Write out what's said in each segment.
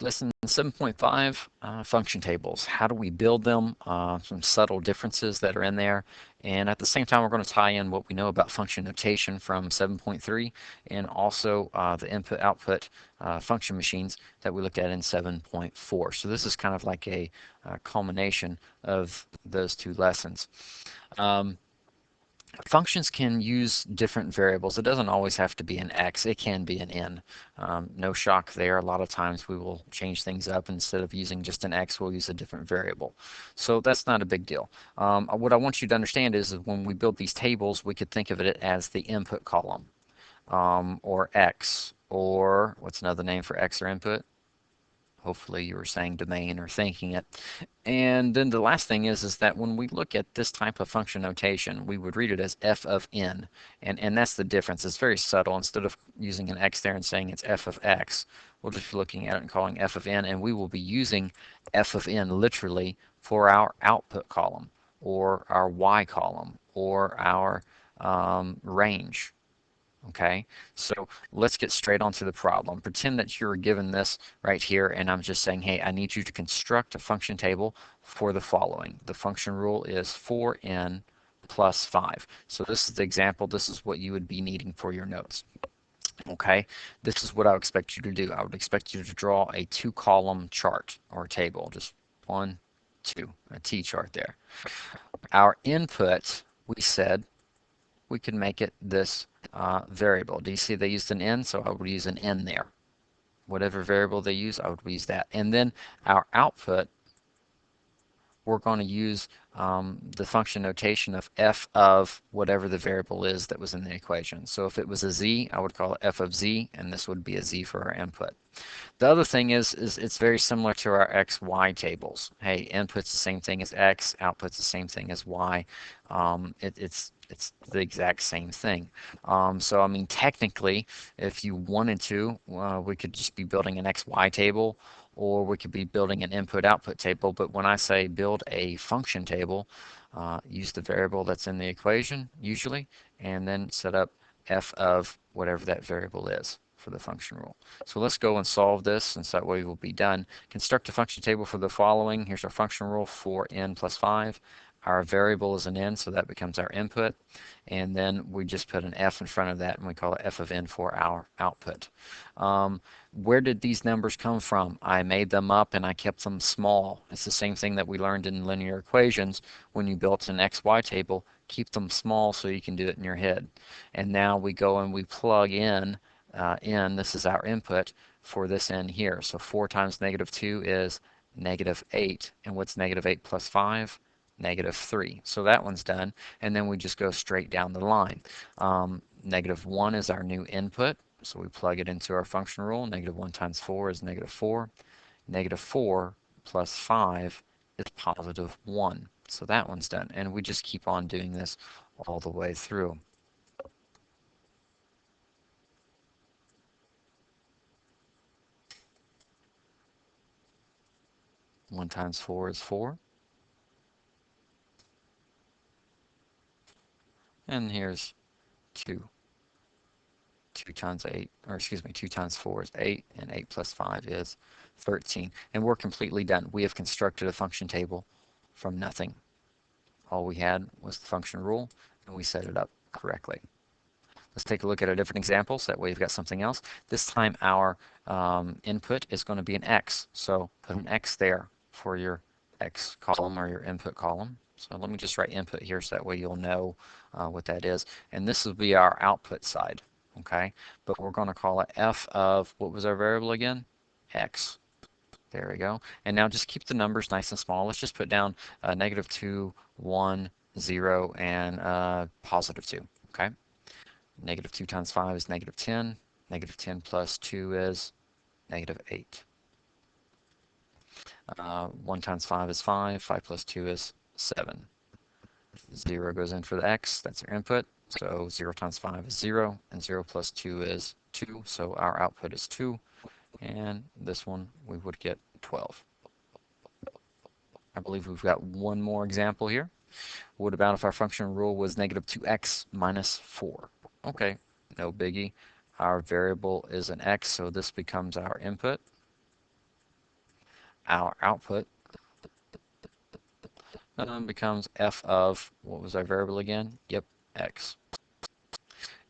Lesson 7.5, function tables. How do we build them? Some subtle differences that are in there. And at the same time, we're going to tie in what we know about function notation from 7.3 and also the input-output function machines that we looked at in 7.4. So this is kind of like a culmination of those two lessons. Functions can use different variables. It doesn't always have to be an x, it can be an n. No shock there. A lot of times we will change things up. Instead of using just an x, we'll use a different variable. So that's not a big deal. What I want you to understand is that when we build these tables, we could think of it as the input column, or x, or what's another name for x or input? Hopefully you were saying domain or thinking it. And then the last thing is that when we look at this type of function notation, we would read it as f of n. And that's the difference. It's very subtle. Instead of using an x there and saying it's f of x, we'll just be looking at it and calling f of n, and we will be using f of n literally for our output column, or our y column, or our range. Okay, so let's get straight onto the problem. Pretend that you're given this right here, and I'm just saying, hey, I need you to construct a function table for the following. The function rule is 4n plus 5. So this is the example. This is what you would be needing for your notes. Okay, this is what I would expect you to do. I would expect you to draw a 2-column chart or table, just 1, 2, a T chart there. Our input, we said, we could make it this variable. Do you see they used an n? So I would use an n there. Whatever variable they use, I would use that. And then our output, we're going to use the function notation of f of whatever the variable is that was in the equation. So if it was a z, I would call it f of z, and this would be a z for our input. The other thing is it's very similar to our x, y tables. Hey, input's the same thing as x, output's the same thing as y. It's the exact same thing. So I mean, technically, if you wanted to, we could just be building an x, y table, or we could be building an input-output table. But when I say build a function table, use the variable that's in the equation usually, and then set up f of whatever that variable is for the function rule. So let's go and solve this, since that way we'll be done. Construct a function table for the following. Here's our function rule for n plus 5. Our variable is an n, so that becomes our input. And then we just put an f in front of that, and we call it f of n for our output. Where did these numbers come from? I made them up and I kept them small. It's the same thing that we learned in linear equations. When you built an x-y table, keep them small so you can do it in your head. And now we go and we plug in this is our input for this n here. So 4 times negative 2 is negative 8. And what's negative 8 plus 5? Negative 3. So that one's done. And then we just go straight down the line. Negative 1 is our new input. So we plug it into our function rule. Negative 1 times 4 is negative 4. Negative 4 plus 5 is positive 1. So that one's done. And we just keep on doing this all the way through. One times 4 is 4. And here's 2. 2 times 8, or excuse me, 2 times 4 is 8, and 8 plus 5 is 13. And we're completely done. We have constructed a function table from nothing. All we had was the function rule, and we set it up correctly. Let's take a look at a different example, so that way you've got something else. This time our input is going to be an x, so put an x there for your x column or your input column. So let me just write input here, so that way you'll know what that is. And this will be our output side, okay? But we're going to call it f of, what was our variable again? X. There we go. And now just keep the numbers nice and small. Let's just put down negative 2, 1, 0, and positive 2, okay? Negative 2 times 5 is negative 10. Negative 10 plus 2 is negative 8. 1 times 5 is 5. 5 plus 2 is 7. 0 goes in for the x. That's our input. So 0 times 5 is 0. And 0 plus 2 is 2. So our output is 2. And this one, we would get 12. I believe we've got one more example here. What about if our function rule was negative 2x minus 4? Okay, no biggie. Our variable is an x, so this becomes our input. our output becomes f of, what was our variable again? Yep, x.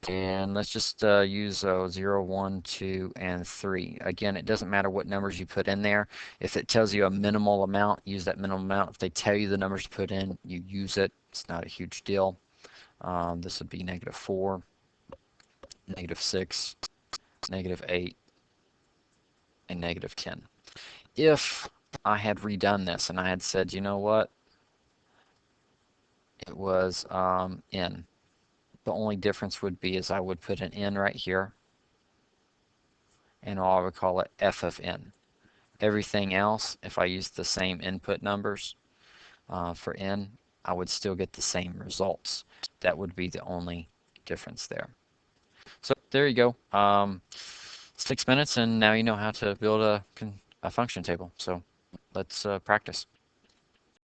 And let's just use 0, 1, 2, and 3. Again, it doesn't matter what numbers you put in there. If it tells you a minimal amount, use that minimal amount. If they tell you the numbers to put in, you use it. It's not a huge deal. This would be -4, -6, -8, and -10. If I had redone this and I had said, you know what, it was n. The only difference would be is I would put an n right here, and I would call it f of n. Everything else, if I use the same input numbers for n, I would still get the same results. That would be the only difference there. So there you go. 6 minutes, and now you know how to build a function table. So let's practice.